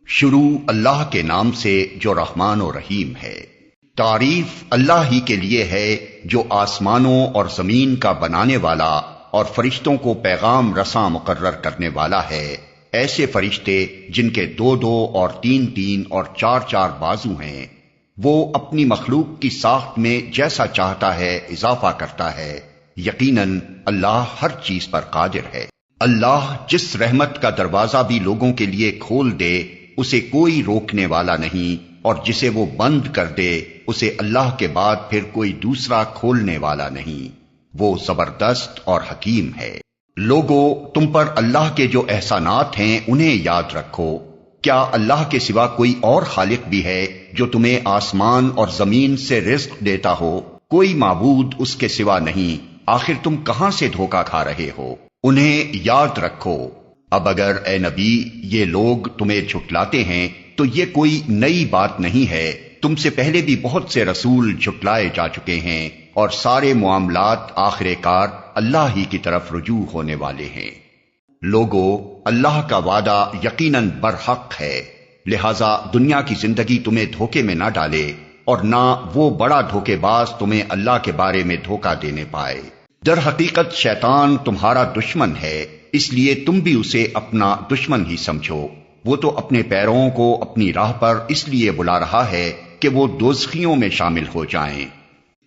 شروع اللہ کے نام سے جو رحمان و رحیم ہے۔ تعریف اللہ ہی کے لیے ہے جو آسمانوں اور زمین کا بنانے والا اور فرشتوں کو پیغام رساں مقرر کرنے والا ہے، ایسے فرشتے جن کے 2 اور 3 اور 4 بازو ہیں۔ وہ اپنی مخلوق کی ساخت میں جیسا چاہتا ہے اضافہ کرتا ہے، یقیناً اللہ ہر چیز پر قادر ہے۔ اللہ جس رحمت کا دروازہ بھی لوگوں کے لیے کھول دے اسے کوئی روکنے والا نہیں، اور جسے وہ بند کر دے اسے اللہ کے بعد پھر کوئی دوسرا کھولنے والا نہیں۔ وہ زبردست اور حکیم ہے۔ لوگو، تم پر اللہ کے جو احسانات ہیں انہیں یاد رکھو۔ کیا اللہ کے سوا کوئی اور خالق بھی ہے جو تمہیں آسمان اور زمین سے رزق دیتا ہو؟ کوئی معبود اس کے سوا نہیں۔ آخر تم کہاں سے دھوکہ کھا رہے ہو؟ انہیں یاد رکھو۔ اب اگر اے نبی یہ لوگ تمہیں جھٹلاتے ہیں تو یہ کوئی نئی بات نہیں ہے، تم سے پہلے بھی بہت سے رسول جھٹلائے جا چکے ہیں، اور سارے معاملات آخر کار اللہ ہی کی طرف رجوع ہونے والے ہیں۔ لوگو، اللہ کا وعدہ یقیناً برحق ہے، لہذا دنیا کی زندگی تمہیں دھوکے میں نہ ڈالے، اور نہ وہ بڑا دھوکے باز تمہیں اللہ کے بارے میں دھوکہ دینے پائے۔ در حقیقت شیطان تمہارا دشمن ہے، اس لیے تم بھی اسے اپنا دشمن ہی سمجھو۔ وہ تو اپنے پیروں کو اپنی راہ پر اس لیے بلا رہا ہے کہ وہ دوزخیوں میں شامل ہو جائیں۔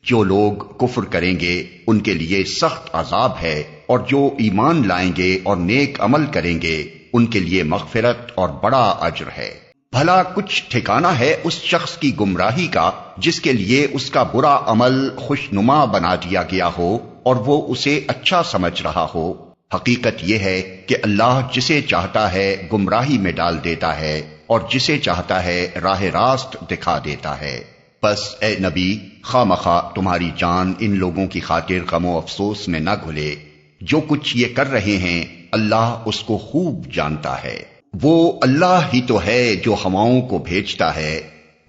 جو لوگ کفر کریں گے ان کے لیے سخت عذاب ہے، اور جو ایمان لائیں گے اور نیک عمل کریں گے ان کے لیے مغفرت اور بڑا اجر ہے۔ بھلا کچھ ٹھکانہ ہے اس شخص کی گمراہی کا جس کے لیے اس کا برا عمل خوشنما بنا دیا گیا ہو اور وہ اسے اچھا سمجھ رہا ہو۔ حقیقت یہ ہے کہ اللہ جسے چاہتا ہے گمراہی میں ڈال دیتا ہے اور جسے چاہتا ہے راہ راست دکھا دیتا ہے۔ پس اے نبی، خواہ مخواہ تمہاری جان ان لوگوں کی خاطر غم و افسوس میں نہ گھلے۔ جو کچھ یہ کر رہے ہیں اللہ اس کو خوب جانتا ہے۔ وہ اللہ ہی تو ہے جو ہواؤں کو بھیجتا ہے،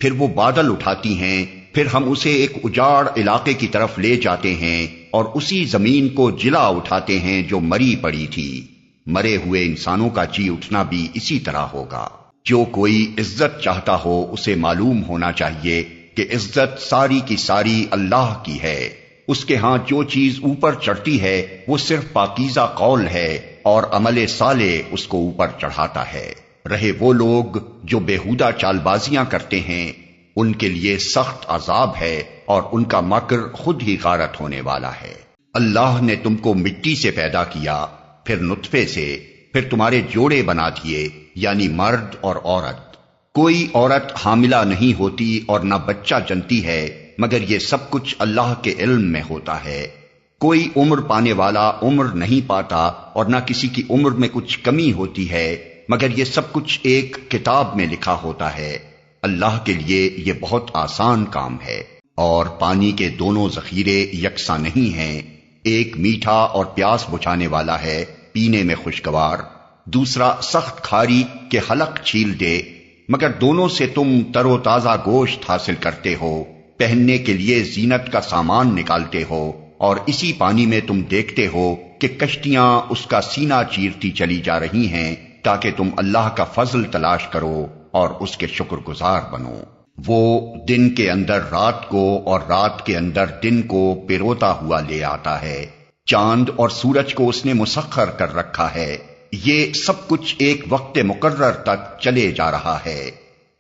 پھر وہ بادل اٹھاتی ہیں، پھر ہم اسے ایک اجاڑ علاقے کی طرف لے جاتے ہیں اور اسی زمین کو جلا اٹھاتے ہیں جو مری پڑی تھی۔ مرے ہوئے انسانوں کا جی اٹھنا بھی اسی طرح ہوگا۔ جو کوئی عزت چاہتا ہو اسے معلوم ہونا چاہیے کہ عزت ساری کی ساری اللہ کی ہے۔ اس کے ہاں جو چیز اوپر چڑھتی ہے وہ صرف پاکیزہ قول ہے، اور عمل صالح اس کو اوپر چڑھاتا ہے۔ رہے وہ لوگ جو بیہودہ چال بازیاں کرتے ہیں، ان کے لیے سخت عذاب ہے، اور ان کا مکر خود ہی غارت ہونے والا ہے۔ اللہ نے تم کو مٹی سے پیدا کیا، پھر نطفے سے، پھر تمہارے جوڑے بنا دیے، یعنی مرد اور عورت۔ کوئی عورت حاملہ نہیں ہوتی اور نہ بچہ جنتی ہے، مگر یہ سب کچھ اللہ کے علم میں ہوتا ہے۔ کوئی عمر پانے والا عمر نہیں پاتا، اور نہ کسی کی عمر میں کچھ کمی ہوتی ہے، مگر یہ سب کچھ ایک کتاب میں لکھا ہوتا ہے۔ اللہ کے لیے یہ بہت آسان کام ہے۔ اور پانی کے دونوں ذخیرے یکساں نہیں ہیں، ایک میٹھا اور پیاس بجھانے والا ہے، پینے میں خوشگوار، دوسرا سخت کھاری کہ حلق چھیل دے، مگر دونوں سے تم تر و تازہ گوشت حاصل کرتے ہو، پہننے کے لیے زینت کا سامان نکالتے ہو، اور اسی پانی میں تم دیکھتے ہو کہ کشتیاں اس کا سینہ چیرتی چلی جا رہی ہیں تاکہ تم اللہ کا فضل تلاش کرو اور اس کے شکر گزار بنو۔ وہ دن کے اندر رات کو اور رات کے اندر دن کو پروتا ہوا لے آتا ہے۔ چاند اور سورج کو اس نے مسخر کر رکھا ہے۔ یہ سب کچھ ایک وقت مقرر تک چلے جا رہا ہے۔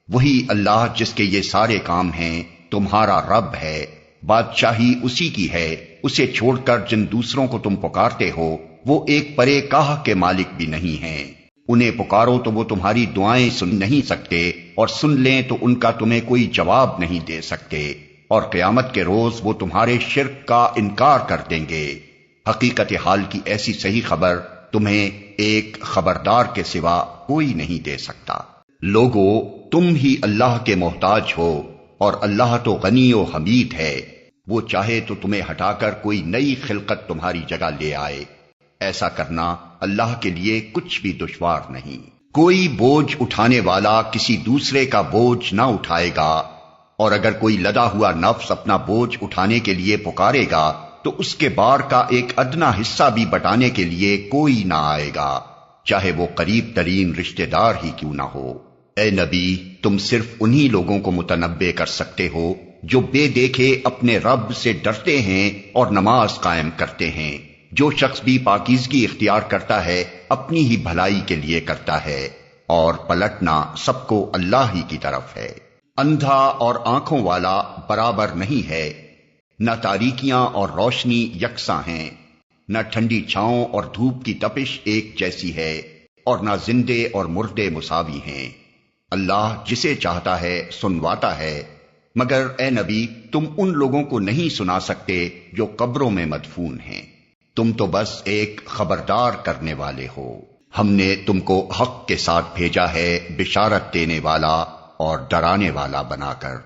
وہی اللہ جس کے یہ سارے کام ہیں تمہارا رب ہے، بادشاہی اسی کی ہے۔ اسے چھوڑ کر جن دوسروں کو تم پکارتے ہو وہ ایک پرے کاہ کے مالک بھی نہیں ہیں۔ انہیں پکارو تو وہ تمہاری دعائیں سن نہیں سکتے، اور سن لیں تو ان کا تمہیں کوئی جواب نہیں دے سکتے، اور قیامت کے روز وہ تمہارے شرک کا انکار کر دیں گے۔ حقیقت حال کی ایسی صحیح خبر تمہیں ایک خبردار کے سوا کوئی نہیں دے سکتا۔ لوگو، تم ہی اللہ کے محتاج ہو، اور اللہ تو غنی و حمید ہے۔ وہ چاہے تو تمہیں ہٹا کر کوئی نئی خلقت تمہاری جگہ لے آئے۔ ایسا کرنا اللہ کے لیے کچھ بھی دشوار نہیں۔ کوئی بوجھ اٹھانے والا کسی دوسرے کا بوجھ نہ اٹھائے گا، اور اگر کوئی لدا ہوا نفس اپنا بوجھ اٹھانے کے لیے پکارے گا تو اس کے بار کا ایک ادنا حصہ بھی بٹانے کے لیے کوئی نہ آئے گا، چاہے وہ قریب ترین رشتہ دار ہی کیوں نہ ہو۔ اے نبی، تم صرف انہی لوگوں کو متنبع کر سکتے ہو جو بے دیکھے اپنے رب سے ڈرتے ہیں اور نماز قائم کرتے ہیں۔ جو شخص بھی پاکیزگی اختیار کرتا ہے اپنی ہی بھلائی کے لیے کرتا ہے، اور پلٹنا سب کو اللہ ہی کی طرف ہے۔ اندھا اور آنکھوں والا برابر نہیں ہے، نہ تاریکیاں اور روشنی یکساں ہیں، نہ ٹھنڈی چھاؤں اور دھوپ کی تپش ایک جیسی ہے، اور نہ زندے اور مردے مساوی ہیں۔ اللہ جسے چاہتا ہے سنواتا ہے، مگر اے نبی تم ان لوگوں کو نہیں سنا سکتے جو قبروں میں مدفون ہیں، تم تو بس ایک خبردار کرنے والے ہو۔ ہم نے تم کو حق کے ساتھ بھیجا ہے بشارت دینے والا اور ڈرانے والا بنا کر،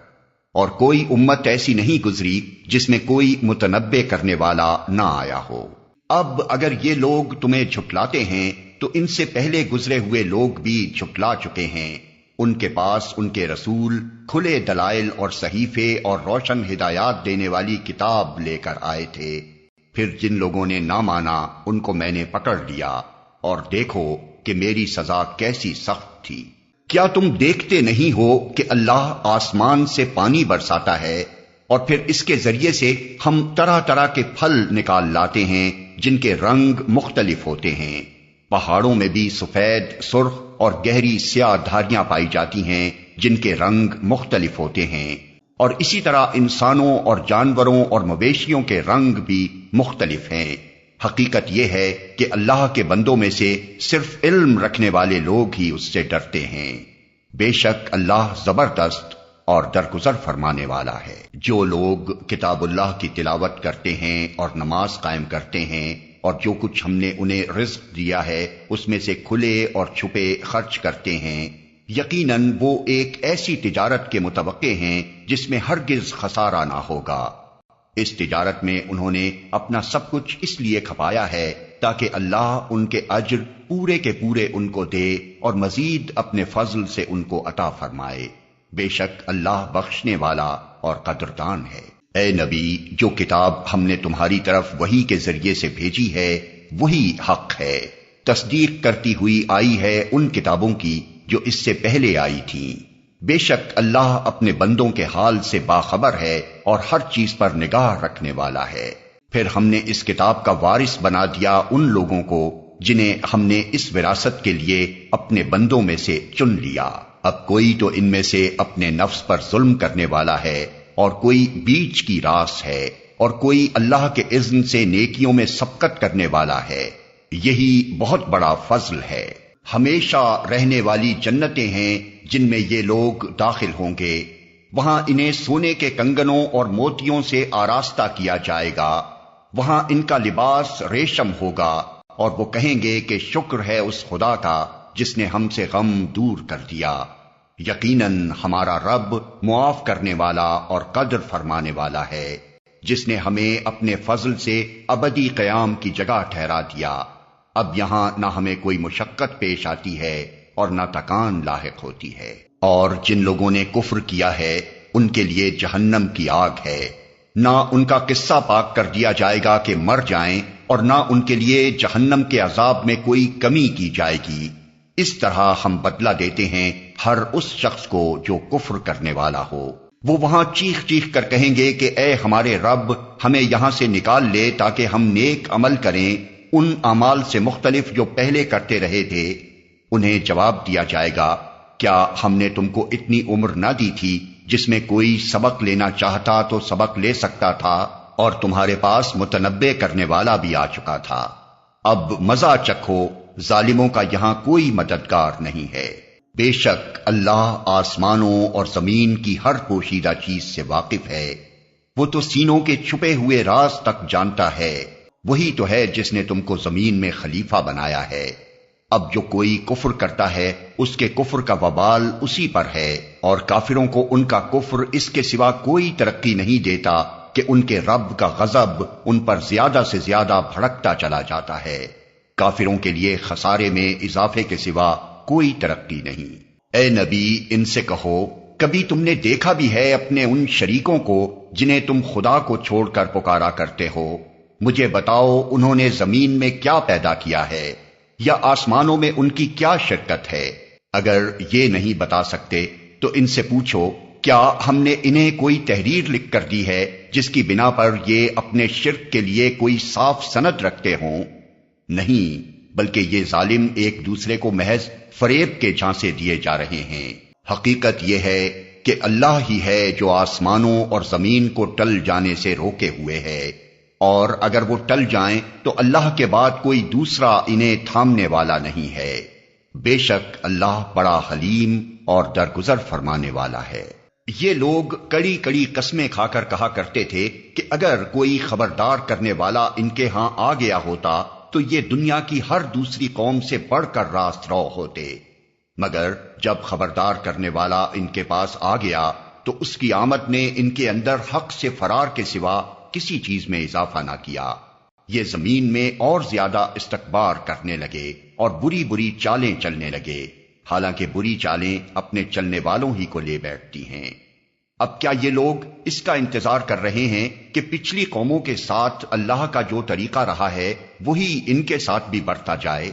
اور کوئی امت ایسی نہیں گزری جس میں کوئی متنبع کرنے والا نہ آیا ہو۔ اب اگر یہ لوگ تمہیں جھٹلاتے ہیں تو ان سے پہلے گزرے ہوئے لوگ بھی جھٹلا چکے ہیں۔ ان کے پاس ان کے رسول کھلے دلائل اور صحیفے اور روشن ہدایات دینے والی کتاب لے کر آئے تھے، پھر جن لوگوں نے نہ مانا ان کو میں نے پکڑ لیا، اور دیکھو کہ میری سزا کیسی سخت تھی۔ کیا تم دیکھتے نہیں ہو کہ اللہ آسمان سے پانی برساتا ہے اور پھر اس کے ذریعے سے ہم طرح طرح کے پھل نکال لاتے ہیں جن کے رنگ مختلف ہوتے ہیں؟ پہاڑوں میں بھی سفید، سرخ اور گہری سیاہ دھاریاں پائی جاتی ہیں جن کے رنگ مختلف ہوتے ہیں، اور اسی طرح انسانوں اور جانوروں اور مویشیوں کے رنگ بھی مختلف ہیں۔ حقیقت یہ ہے کہ اللہ کے بندوں میں سے صرف علم رکھنے والے لوگ ہی اس سے ڈرتے ہیں۔ بے شک اللہ زبردست اور درگزر فرمانے والا ہے۔ جو لوگ کتاب اللہ کی تلاوت کرتے ہیں اور نماز قائم کرتے ہیں، اور جو کچھ ہم نے انہیں رزق دیا ہے اس میں سے کھلے اور چھپے خرچ کرتے ہیں، یقیناً وہ ایک ایسی تجارت کے متوقع ہیں جس میں ہرگز خسارہ نہ ہوگا۔ اس تجارت میں انہوں نے اپنا سب کچھ اس لیے کھپایا ہے تاکہ اللہ ان کے اجر پورے کے پورے ان کو دے اور مزید اپنے فضل سے ان کو عطا فرمائے۔ بے شک اللہ بخشنے والا اور قدردان ہے۔ اے نبی، جو کتاب ہم نے تمہاری طرف وحی کے ذریعے سے بھیجی ہے وہی حق ہے، تصدیق کرتی ہوئی آئی ہے ان کتابوں کی جو اس سے پہلے آئی تھیں۔ بے شک اللہ اپنے بندوں کے حال سے باخبر ہے اور ہر چیز پر نگاہ رکھنے والا ہے۔ پھر ہم نے اس کتاب کا وارث بنا دیا ان لوگوں کو جنہیں ہم نے اس وراثت کے لیے اپنے بندوں میں سے چن لیا۔ اب کوئی تو ان میں سے اپنے نفس پر ظلم کرنے والا ہے، اور کوئی بیچ کی راس ہے، اور کوئی اللہ کے اذن سے نیکیوں میں سبقت کرنے والا ہے۔ یہی بہت بڑا فضل ہے۔ ہمیشہ رہنے والی جنتیں ہیں جن میں یہ لوگ داخل ہوں گے، وہاں انہیں سونے کے کنگنوں اور موتیوں سے آراستہ کیا جائے گا، وہاں ان کا لباس ریشم ہوگا، اور وہ کہیں گے کہ شکر ہے اس خدا کا جس نے ہم سے غم دور کر دیا۔ یقیناً ہمارا رب معاف کرنے والا اور قدر فرمانے والا ہے، جس نے ہمیں اپنے فضل سے ابدی قیام کی جگہ ٹھہرا دیا۔ اب یہاں نہ ہمیں کوئی مشقت پیش آتی ہے اور نہ تکان لاحق ہوتی ہے۔ اور جن لوگوں نے کفر کیا ہے ان کے لیے جہنم کی آگ ہے، نہ ان کا قصہ پاک کر دیا جائے گا کہ مر جائیں، اور نہ ان کے لیے جہنم کے عذاب میں کوئی کمی کی جائے گی۔ اس طرح ہم بدلہ دیتے ہیں ہر اس شخص کو جو کفر کرنے والا ہو۔ وہ وہاں چیخ چیخ کر کہیں گے کہ اے ہمارے رب، ہمیں یہاں سے نکال لے تاکہ ہم نیک عمل کریں ان اعمال سے مختلف جو پہلے کرتے رہے تھے۔ انہیں جواب دیا جائے گا، کیا ہم نے تم کو اتنی عمر نہ دی تھی جس میں کوئی سبق لینا چاہتا تو سبق لے سکتا تھا، اور تمہارے پاس متنبع کرنے والا بھی آ چکا تھا۔ اب مزہ چکھو، ظالموں کا یہاں کوئی مددگار نہیں ہے۔ بے شک اللہ آسمانوں اور زمین کی ہر پوشیدہ چیز سے واقف ہے، وہ تو سینوں کے چھپے ہوئے راز تک جانتا ہے۔ وہی تو ہے جس نے تم کو زمین میں خلیفہ بنایا ہے۔ اب جو کوئی کفر کرتا ہے اس کے کفر کا وبال اسی پر ہے، اور کافروں کو ان کا کفر اس کے سوا کوئی ترقی نہیں دیتا کہ ان کے رب کا غضب ان پر زیادہ سے زیادہ بھڑکتا چلا جاتا ہے۔ کافروں کے لیے خسارے میں اضافے کے سوا کوئی ترقی نہیں۔ اے نبی، ان سے کہو، کبھی تم نے دیکھا بھی ہے اپنے ان شریکوں کو جنہیں تم خدا کو چھوڑ کر پکارا کرتے ہو؟ مجھے بتاؤ انہوں نے زمین میں کیا پیدا کیا ہے، یا آسمانوں میں ان کی کیا شرکت ہے؟ اگر یہ نہیں بتا سکتے تو ان سے پوچھو، کیا ہم نے انہیں کوئی تحریر لکھ کر دی ہے جس کی بنا پر یہ اپنے شرک کے لیے کوئی صاف سند رکھتے ہوں؟ نہیں، بلکہ یہ ظالم ایک دوسرے کو محض فریب کے جھانسے دیے جا رہے ہیں۔ حقیقت یہ ہے کہ اللہ ہی ہے جو آسمانوں اور زمین کو ٹل جانے سے روکے ہوئے ہے، اور اگر وہ ٹل جائیں تو اللہ کے بعد کوئی دوسرا انہیں تھامنے والا نہیں ہے۔ بے شک اللہ بڑا حلیم اور درگزر فرمانے والا ہے۔ یہ لوگ کڑی کڑی قسمیں کھا کر کہا کرتے تھے کہ اگر کوئی خبردار کرنے والا ان کے ہاں آ گیا ہوتا تو یہ دنیا کی ہر دوسری قوم سے بڑھ کر راست رو ہوتے، مگر جب خبردار کرنے والا ان کے پاس آ گیا تو اس کی آمد نے ان کے اندر حق سے فرار کے سوا کسی چیز میں اضافہ نہ کیا۔ یہ زمین میں اور زیادہ استکبار کرنے لگے اور بری بری چالیں چلنے لگے، حالانکہ بری چالیں اپنے چلنے والوں ہی کو لے بیٹھتی ہیں۔ اب کیا یہ لوگ اس کا انتظار کر رہے ہیں کہ پچھلی قوموں کے ساتھ اللہ کا جو طریقہ رہا ہے وہی ان کے ساتھ بھی برتا جائے؟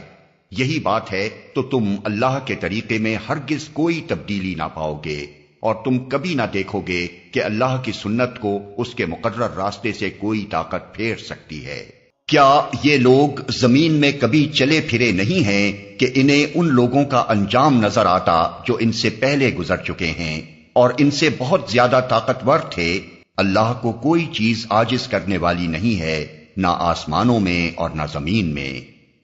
یہی بات ہے تو تم اللہ کے طریقے میں ہرگز کوئی تبدیلی نہ پاؤ گے، اور تم کبھی نہ دیکھو گے کہ اللہ کی سنت کو اس کے مقرر راستے سے کوئی طاقت پھیر سکتی ہے۔ کیا یہ لوگ زمین میں کبھی چلے پھرے نہیں ہیں کہ انہیں ان لوگوں کا انجام نظر آتا جو ان سے پہلے گزر چکے ہیں اور ان سے بہت زیادہ طاقتور تھے؟ اللہ کو کوئی چیز عاجز کرنے والی نہیں ہے، نہ آسمانوں میں اور نہ زمین میں۔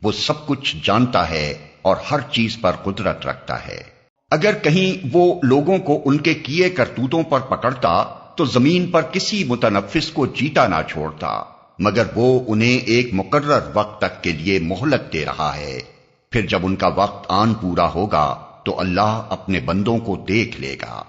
وہ سب کچھ جانتا ہے اور ہر چیز پر قدرت رکھتا ہے۔ اگر کہیں وہ لوگوں کو ان کے کیے کرتوتوں پر پکڑتا تو زمین پر کسی متنفس کو جیتا نہ چھوڑتا، مگر وہ انہیں ایک مقرر وقت تک کے لیے مہلت دے رہا ہے، پھر جب ان کا وقت آن پورا ہوگا تو اللہ اپنے بندوں کو دیکھ لے گا۔